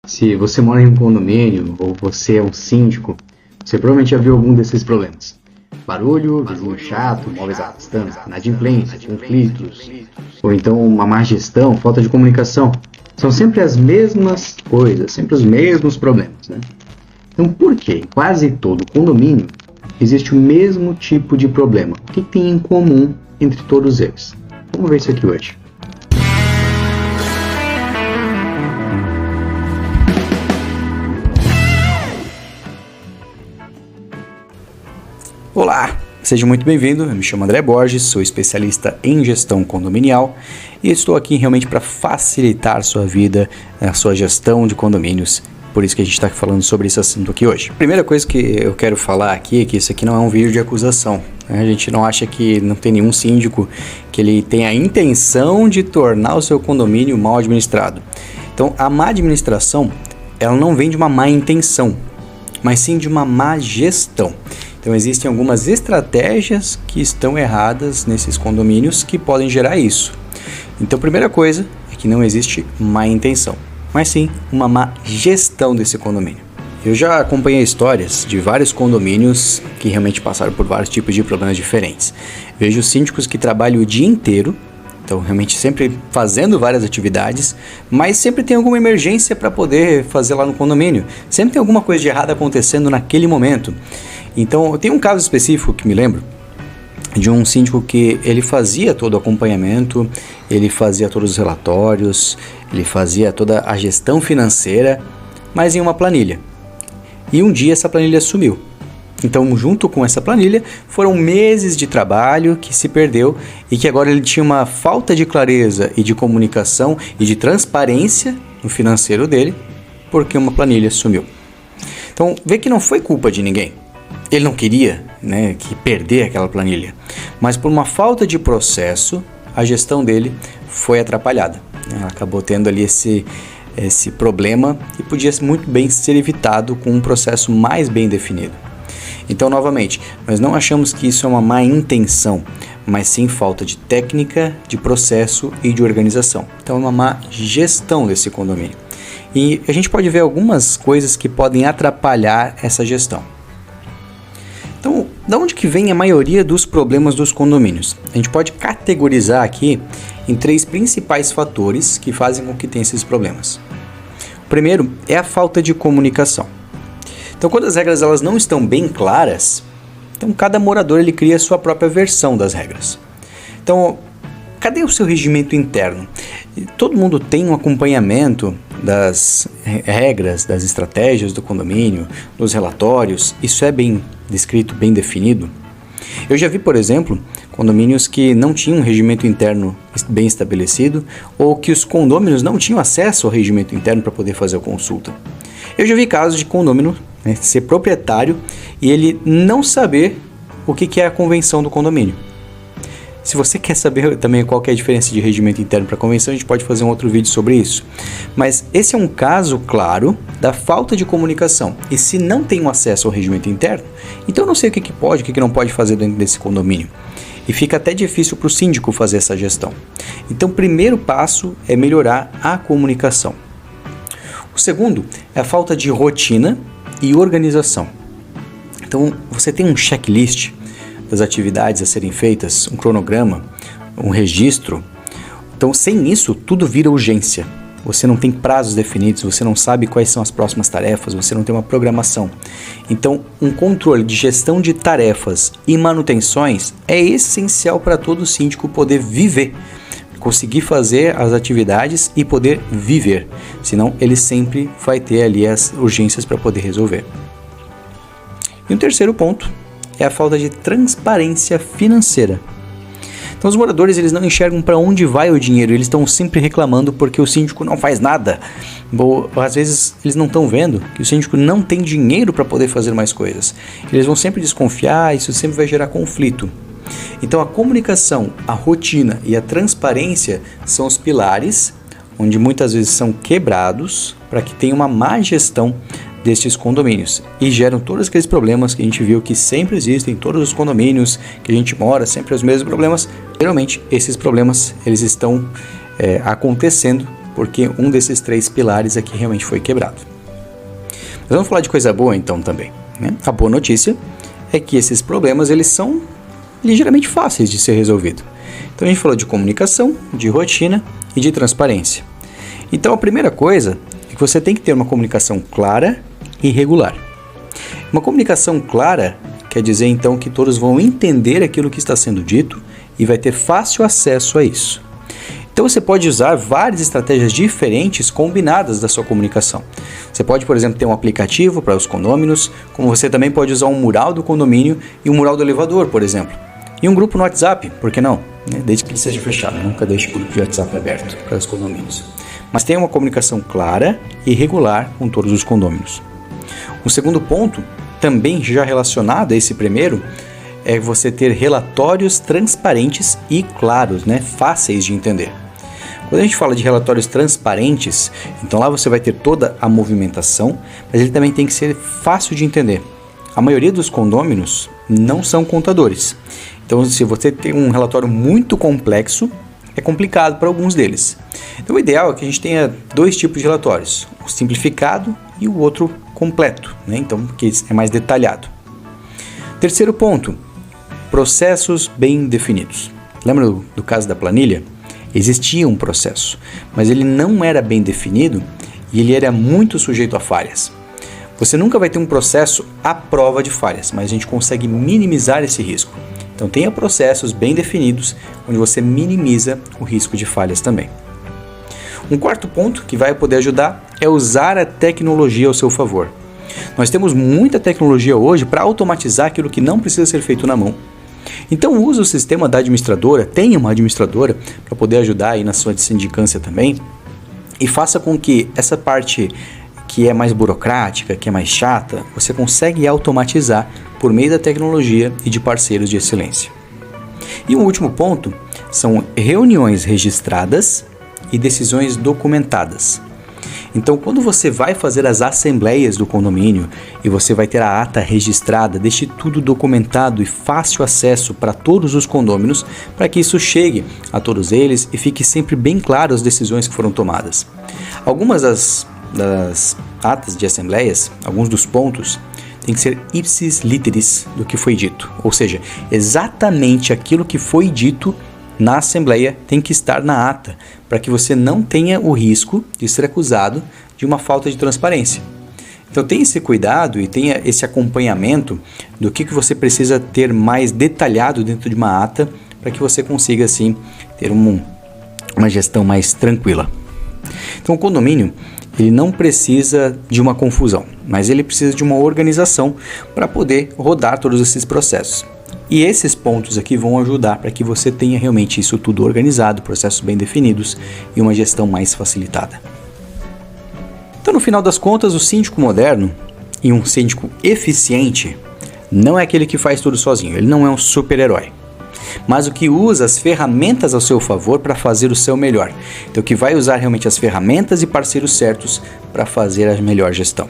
Se você mora em um condomínio ou você é um síndico, você provavelmente já viu algum desses problemas. Barulho, vizinho chato, móveis arrastando, inadimplência, conflitos, ou então uma má gestão, falta de comunicação. São sempre as mesmas coisas, sempre os mesmos problemas, né? Então, por que em quase todo condomínio existe o mesmo tipo de problema? O que tem em comum entre todos eles? Vamos ver isso aqui hoje. Olá, seja muito bem-vindo. Eu me chamo André Borges, sou especialista em gestão condominial e estou aqui realmente para facilitar a sua vida, a sua gestão de condomínios. Por isso que a gente está falando sobre esse assunto aqui hoje. Primeira coisa que eu quero falar aqui é que isso aqui não é um vídeo de acusação. A gente não acha que não tem nenhum síndico que ele tenha a intenção de tornar o seu condomínio mal administrado. Então, a má administração, ela não vem de uma má intenção, mas sim de uma má gestão. Então existem algumas estratégias que estão erradas nesses condomínios que podem gerar isso. Então a primeira coisa é que não existe má intenção, mas sim uma má gestão desse condomínio. Eu já acompanhei histórias de vários condomínios que realmente passaram por vários tipos de problemas diferentes. Vejo síndicos que trabalham o dia inteiro, então realmente sempre fazendo várias atividades, mas sempre tem alguma emergência para poder fazer lá no condomínio. Sempre tem alguma coisa de errado acontecendo naquele momento. Então, tem um caso específico que me lembro de um síndico que ele fazia todo o acompanhamento, ele fazia todos os relatórios, ele fazia toda a gestão financeira, mas em uma planilha. E um dia essa planilha sumiu. Então, junto com essa planilha, foram meses de trabalho que se perdeu e que agora ele tinha uma falta de clareza e de comunicação e de transparência no financeiro dele, porque uma planilha sumiu. Então, vê que não foi culpa de ninguém. Ele não queria, que perder aquela planilha, mas por uma falta de processo, a gestão dele foi atrapalhada. Acabou tendo ali esse problema que podia muito bem ser evitado com um processo mais bem definido. Então, novamente, nós não achamos que isso é uma má intenção, mas sim falta de técnica, de processo e de organização. Então, é uma má gestão desse condomínio. E a gente pode ver algumas coisas que podem atrapalhar essa gestão. Então, da onde que vem a maioria dos problemas dos condomínios? A gente pode categorizar aqui em 3 principais fatores que fazem com que tenha esses problemas. O primeiro é a falta de comunicação. Então, quando as regras elas não estão bem claras, então cada morador ele cria a sua própria versão das regras. Então, cadê o seu regimento interno? Todo mundo tem um acompanhamento das regras, das estratégias do condomínio, dos relatórios, isso é bem descrito, bem definido. Eu já vi, por exemplo, condomínios que não tinham um regimento interno bem estabelecido ou que os condôminos não tinham acesso ao regimento interno para poder fazer a consulta. Eu já vi casos de condômino ser proprietário e ele não saber o que é a convenção do condomínio. Se você quer saber também qual que é a diferença de regimento interno para convenção, a gente pode fazer um outro vídeo sobre isso. Mas esse é um caso claro da falta de comunicação. E se não tem um acesso ao regimento interno, então eu não sei o que pode, o que não pode fazer dentro desse condomínio. E fica até difícil para o síndico fazer essa gestão. Então o primeiro passo é melhorar a comunicação. O segundo é a falta de rotina e organização. Então você tem um checklist das atividades a serem feitas, um cronograma, um registro. Então, sem isso, tudo vira urgência. Você não tem prazos definidos, você não sabe quais são as próximas tarefas, você não tem uma programação. Então, um controle de gestão de tarefas e manutenções é essencial para todo síndico poder viver, conseguir fazer as atividades e poder viver. Senão, ele sempre vai ter ali as urgências para poder resolver. E o terceiro ponto é a falta de transparência financeira. Então os moradores eles não enxergam para onde vai o dinheiro, eles estão sempre reclamando porque o síndico não faz nada. Ou, às vezes eles não estão vendo que o síndico não tem dinheiro para poder fazer mais coisas. Eles vão sempre desconfiar, isso sempre vai gerar conflito. Então a comunicação, a rotina e a transparência são os pilares onde muitas vezes são quebrados para que tenha uma má gestão destes condomínios e geram todos aqueles problemas que a gente viu que sempre existem em todos os condomínios que a gente mora, sempre os mesmos problemas. Geralmente esses problemas eles estão acontecendo porque um desses 3 pilares aqui realmente foi quebrado. Mas vamos falar de coisa boa então também, né? A boa notícia é que esses problemas eles são ligeiramente fáceis de ser resolvidos. Então a gente falou de comunicação, de rotina e de transparência. Então a primeira coisa é que você tem que ter uma comunicação clara e regular. Uma comunicação clara quer dizer então que todos vão entender aquilo que está sendo dito e vai ter fácil acesso a isso. Então você pode usar várias estratégias diferentes combinadas da sua comunicação. Você pode, por exemplo, ter um aplicativo para os condôminos, como você também pode usar um mural do condomínio e um mural do elevador, por exemplo. E um grupo no WhatsApp, por que não? Desde que ele seja fechado, nunca deixe o grupo de WhatsApp aberto para os condôminos. Mas tenha uma comunicação clara e regular com todos os condôminos. O segundo ponto, também já relacionado a esse primeiro, é você ter relatórios transparentes e claros, fáceis de entender. Quando a gente fala de relatórios transparentes, então lá você vai ter toda a movimentação, mas ele também tem que ser fácil de entender. A maioria dos condôminos não são contadores. Então, se você tem um relatório muito complexo, é complicado para alguns deles. Então, o ideal é que a gente tenha 2 tipos de relatórios, o simplificado e o outro completo, então, que é mais detalhado. Terceiro ponto, processos bem definidos. Lembra do caso da planilha? Existia um processo, mas ele não era bem definido e ele era muito sujeito a falhas. Você nunca vai ter um processo à prova de falhas, mas a gente consegue minimizar esse risco. Então tenha processos bem definidos, onde você minimiza o risco de falhas também. Um quarto ponto que vai poder ajudar é usar a tecnologia ao seu favor. Nós temos muita tecnologia hoje para automatizar aquilo que não precisa ser feito na mão. Então use o sistema da administradora, tenha uma administradora para poder ajudar aí na sua sindicância também, e faça com que essa parte que é mais burocrática, que é mais chata, você consegue automatizar por meio da tecnologia e de parceiros de excelência. E um último ponto são reuniões registradas e decisões documentadas. Então, quando você vai fazer as assembleias do condomínio e você vai ter a ata registrada, deixe tudo documentado e fácil acesso para todos os condôminos, para que isso chegue a todos eles e fique sempre bem claro as decisões que foram tomadas. Algumas das atas de assembleias, alguns dos pontos, tem que ser ipsis literis do que foi dito, ou seja, exatamente aquilo que foi dito na assembleia tem que estar na ata, para que você não tenha o risco de ser acusado de uma falta de transparência. Então tenha esse cuidado e tenha esse acompanhamento do que você precisa ter mais detalhado dentro de uma ata, para que você consiga assim ter uma gestão mais tranquila. Então o condomínio ele não precisa de uma confusão, mas ele precisa de uma organização para poder rodar todos esses processos. E esses pontos aqui vão ajudar para que você tenha realmente isso tudo organizado, processos bem definidos e uma gestão mais facilitada. Então, no final das contas, o síndico moderno e um síndico eficiente não é aquele que faz tudo sozinho, ele não é um super-herói, mas o que usa as ferramentas ao seu favor para fazer o seu melhor. Então, que vai usar realmente as ferramentas e parceiros certos para fazer a melhor gestão.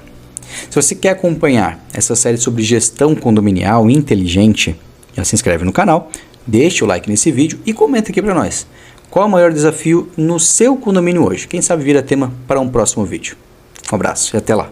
Se você quer acompanhar essa série sobre gestão condominial inteligente, já se inscreve no canal, deixa o like nesse vídeo e comenta aqui para nós. Qual é o maior desafio no seu condomínio hoje? Quem sabe vira tema para um próximo vídeo. Um abraço e até lá.